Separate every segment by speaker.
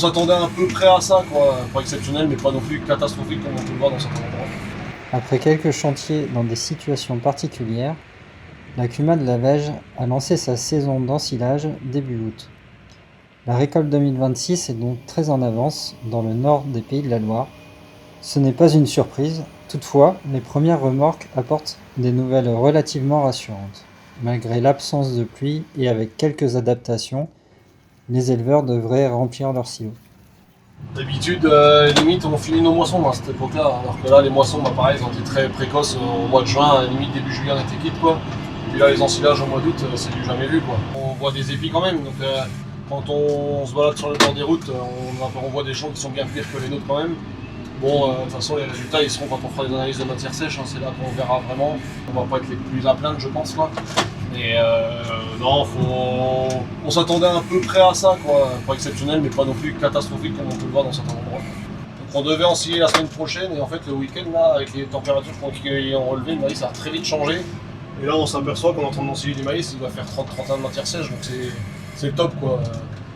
Speaker 1: s'attendait à peu près à ça, quoi. Pas exceptionnel, mais pas non plus catastrophique comme on peut le voir dans certains endroits.
Speaker 2: Après quelques chantiers dans des situations particulières, la CUMA de la Vège a lancé sa saison d'ensilage début août. La récolte 2026 est donc très en avance dans le nord des Pays de la Loire. Ce n'est pas une surprise, toutefois, les premières remorques apportent des nouvelles relativement rassurantes. Malgré l'absence de pluie et avec quelques adaptations, les éleveurs devraient remplir leurs silos.
Speaker 1: D'habitude, limite, on finit nos moissons à cette époque-là, alors que là, les moissons, bah, pareil, ils ont été très précoces au mois de juin, limite début juillet, on était quitte, quoi. Puis là, les ensilages au mois d'août, c'est du jamais vu, quoi. On voit des épis quand même, donc quand on se balade sur le bord des routes, on voit des champs qui sont bien pires que les nôtres quand même. Bon, de toute façon, les résultats, ils seront quand on fera des analyses de matière sèche, hein, c'est là qu'on verra vraiment. On va pas être les plus à plaindre, je pense, quoi. Mais non, on s'attendait à peu près à ça, quoi. Pas exceptionnel, mais pas non plus catastrophique comme on peut le voir dans certains endroits. Donc on devait ensiler la semaine prochaine, et en fait, le week-end, là, avec les températures qui ont relevé, le maïs ça a très vite changé. Et là, on s'aperçoit qu'on est en train d'ensiler du maïs, il doit faire 30-31 de matière sèche, donc c'est top, quoi.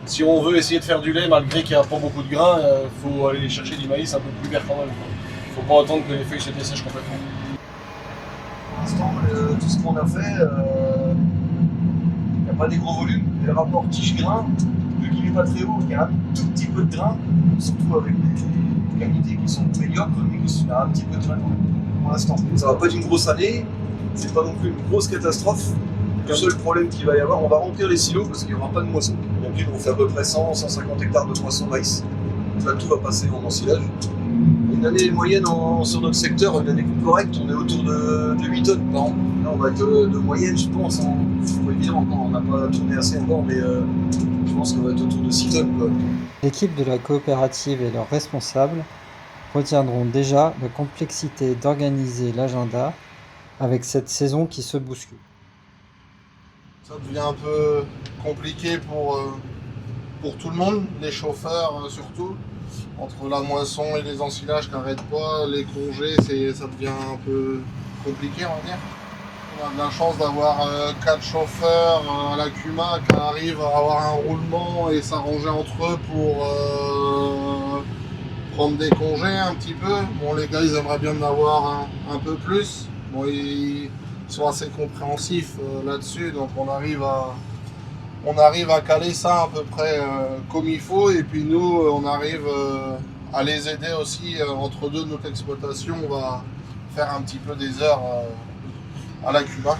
Speaker 1: Si on veut essayer de faire du lait, malgré qu'il n'y a pas beaucoup de grains, il faut aller chercher du maïs un peu plus vert quand même. Il ne faut pas attendre que les feuilles se dessèchent complètement.
Speaker 3: Pour l'instant, tout ce qu'on a fait, il n'y a pas des gros volumes. Et le rapport tige-grain, vu qu'il n'est pas très haut, il y a un tout petit peu de grain, surtout avec des qualités qui sont médiocres, mais il y a un petit peu de grain pour l'instant. Ça ne va pas être une grosse année, c'est pas non plus une grosse catastrophe. Le seul problème qu'il va y avoir, on va remplir les silos parce qu'il n'y aura pas de moisson. Donc ils vont faire à peu près 100-150 hectares de moisson maïs. Là, tout va passer en ensilage. Une année moyenne sur notre secteur, une année correcte, on est autour de 8 tonnes par an. Là, on va être de moyenne, je pense. Évidemment, on n'a pas tourné assez encore, mais je pense qu'on va être autour de 6 tonnes, quoi.
Speaker 2: L'équipe de la coopérative et leurs responsables retiendront déjà la complexité d'organiser l'agenda avec cette saison qui se bouscule.
Speaker 4: Ça devient un peu compliqué pour tout le monde, les chauffeurs surtout. Entre la moisson et les ensilages qui n'arrêtent pas, les congés, ça devient un peu compliqué, on va dire. On a de la chance d'avoir 4 chauffeurs à la CUMA qui arrivent à avoir un roulement et s'arranger entre eux pour prendre des congés un petit peu. Bon, les gars, ils aimeraient bien en avoir un peu plus. Bon, ils sont assez compréhensifs là-dessus, donc on arrive à caler ça à peu près comme il faut, et puis nous on arrive à les aider aussi entre deux de notre exploitation. On va faire un petit peu des heures à la CUMA.